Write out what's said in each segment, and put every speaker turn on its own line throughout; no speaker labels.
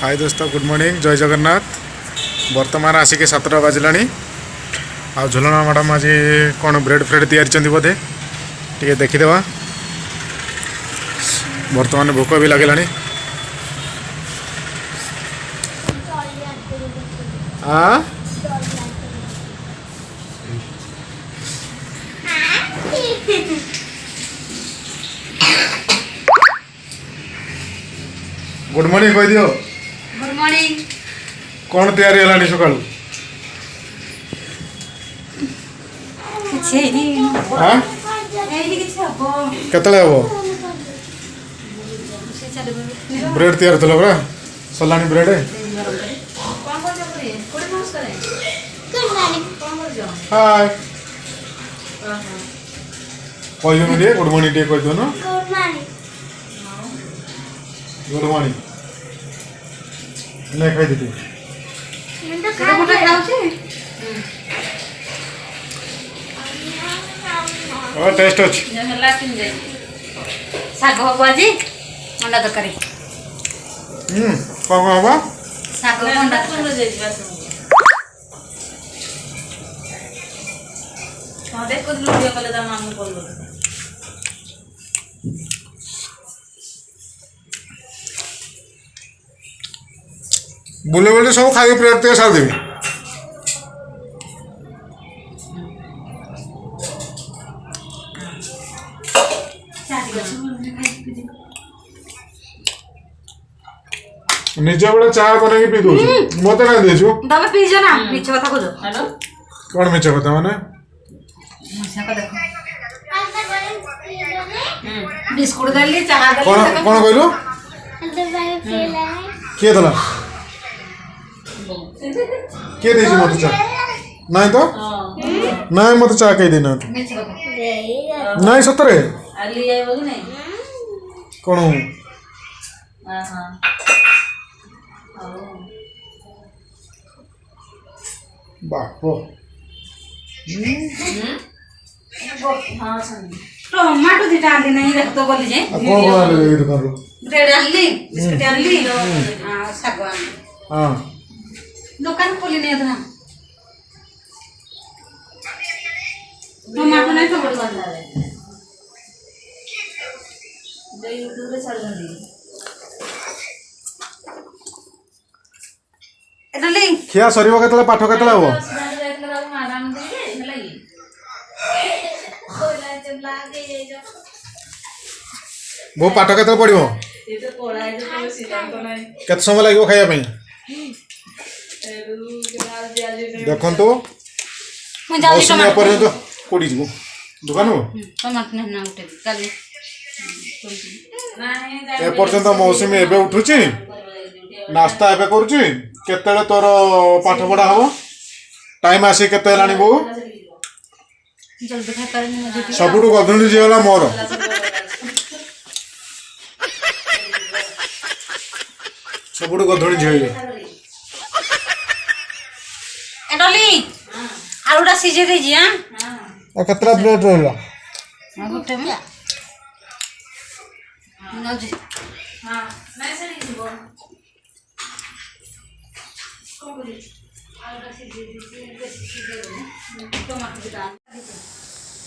हाय दोस्तों good morning जय जगन्नाथ। वर्तमान आसिक 7टा बाजिला आ झुलना मैडम आज कौन ब्रेड फ्रेड तैयारी बोधे टे देखीदे। वर्तमान भोक भी लगे गुड मॉर्निंग कह दियो।
Good morning.
कौन तैयारी है सका केतले हम ब्रेड तैयार थल परा सरला ब्रेड हाय कहून टे गुड मॉर्निंग टे कह दो गुड मॉर्निंग नहीं खाई दी टेस्ट अच्छी
साग हम आज अंडा तरकारी
कौन हम
साग अंडा
बुले बुले सब खाई प्लेट ते सार देवी निजे बड़े चाय बना के पी दो मत ना दे जो
तबे पी जा ना मिछ कथा खोजो हेलो
कौन मिछ कथा माने
मिछ का देखो बिस्कुट दली चाहा दली
कौन कौन कहलो के दला के देजी मत चा नहीं तो नहीं मत चा कह देना
मिछ कथा
नहीं सतरे
आली आइ बोल नहीं
कौन
हां हां
बापो
टमाटो दिटा आली नहीं रख तो बोली जे
कौन कौन आले ये दुकान रो
ब्रेड आली बिस्कुट आली साग आली
हां
दुकान खोली नहीं था टमाटो नहीं तो बोल रहा है जो यूट्यूब पे चल रही एडली
खिया सरीबो केतले पाठ केतले हो वो पाठ केतले पड़िबो केत समय लागो खाया पई देखन तो
मैं जाऊ
मौसम पर्यंत कोडी जीवो दुकान हो
टमाटो ना उठे काली
ए पर्यंत मौसम एबे उठुची नाश्ता एबे करूची केतले तोर पाठ पढ़ा हो टाइम आसी केते लानी बो
जल्दी खा कर नहीं
सबुटु गधुनी जेला मोर सबुटु गधुनी जेले
एडली आलूटा सिजे दे जी हां
आ केतरा प्लेट रहला
गुटे में नो जी हां मैं से नहीं जीवो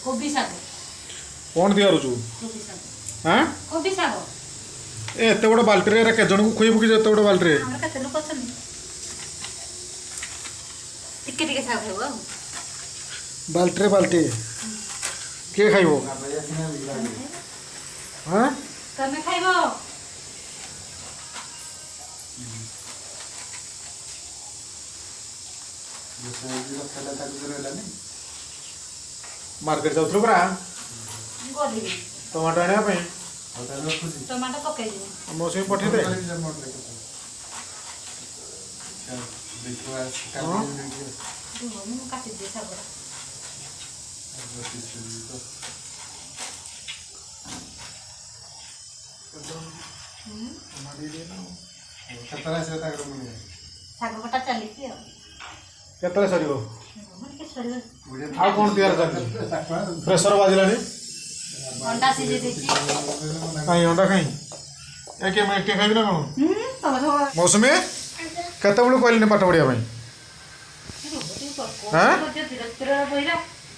कोबी साग
कौन दिया रुचु हां
कोबी साग
ए एते बड़ बाल्टी रे के जण को खोइबु कि एते बड़ बाल्टी रे
हमरा कते लोक अछन टिके टिके साग हेबो
बाल्टी रे बाल्टी के खाइबो हां
तमे खाइबो
मार्केट जाउथलो परा
गोली
टमाटो आने पे
टमाटो पकाई दे
मौसमी पठे दे
मु काटी दे साग साग कटा चली की
केतले सरीबो
मन के सरी
आ कौन तैयार कर प्रेशर बाजिलानी
अंडा सिजे देची
काई अंडा खाई एके मैं एके खाइबी ना कोन मौसुमी केतबेलू कहली पाठ पढ़िया हाँ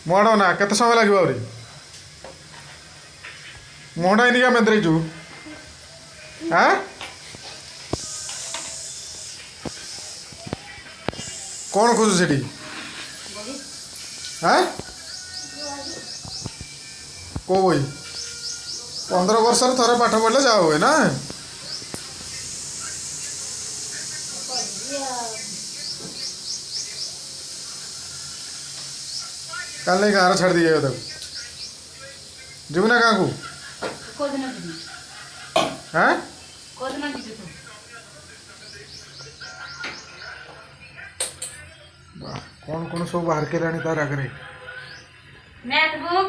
मोड़ ना केते समय लगे आहरी मोहडा इनिका मेद्रेजु हाँ कौन खोजु सेठी हाँ को बही 15 वर्ष थे पाठ पढ़ले जा हुए ना कल नहीं गाँव छाड़ दिए तक जीव ना गाँव को हाँ कौन कौन सब बाहर के लानी तार आगे
मैथ बुक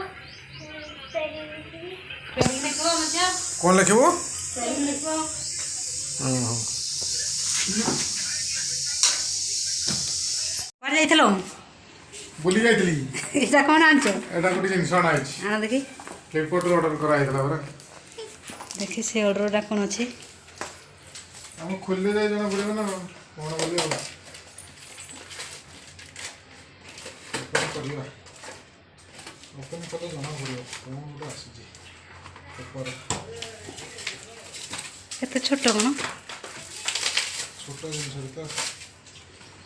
कौन लिखे वो
ଯାଇଥିଲ
बुली जाइली
ଏଇଟା କ'ଣ ଆଣିଛ
एटा गोटे जिनस आना
ଆଣ ଦେଖି
फ्लिपकार्ट ऑर्डर करा आइतला बरा
ଦେଖି ସେ ଅର୍ଡ଼ରଟା କ'ଣ ଅଛି
हम खोलले जाय जना पड़े ना कौन बोले ओपन करिया ओपन कले जना पड़े कौन गोटे आसी जी पेपर
ଏତେ ଛୋଟ କ'ଣ
छोटा जिनस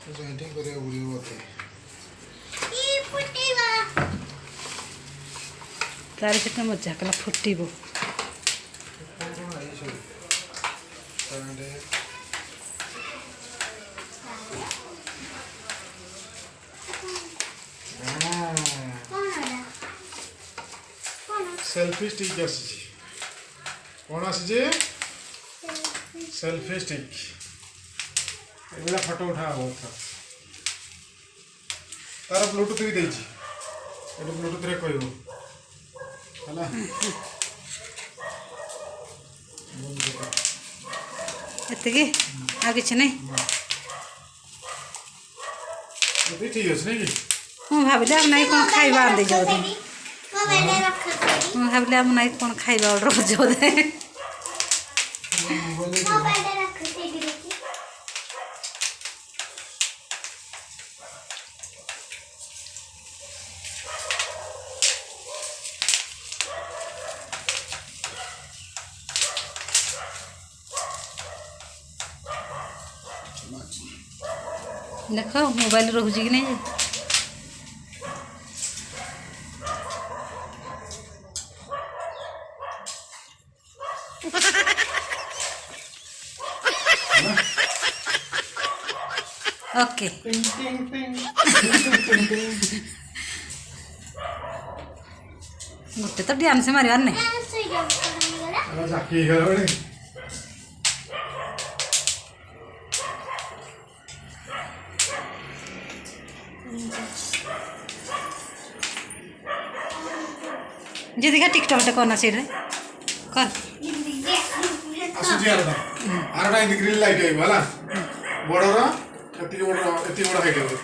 तो जॉइंटिंग करिया पड़े बोते
ତାର କେତେ ମଜା କଲା ଫୁଟିବ
कौन आई सब तांडे सेल्फी स्टिक आसी कौन आसी सेल्फी स्टिक एगुला फोटो उठा तार ब्लूटूथ भी देछि एटा ब्लूटूथ रे कहबो हला
ଏତିକି ଆଉ କିଛି ନାହିଁ
ये ठीक है नहीं कि
ମୁଁ ଭାବିଲି ଆମ ନାଇଁ କ'ଣ ଖାଇବା ଆଣିଦେଇଛ ବୋଧେ ମୁଁ ଭାବିଲି ଆମ ନାଇଁ କ'ଣ ଖାଇବା ଅର୍ଡ଼ର କରିଛ ବୋଧେ ଦେଖ ମୋବାଇଲ ରହୁଛି କି ନାହିଁ ओके ଗୋଟେ ତ ଡ୍ୟାନ୍ସ ମାରିବାର ନାହିଁ
जाकी गले
ଯେ ଦେଖିଆ ଟିକଟକ୍ଟା କରନା ସେଇଟା କର
आसुजी आरटा आरटा इन ग्रिल लाइट आइबो हला बडर एति बड हाइट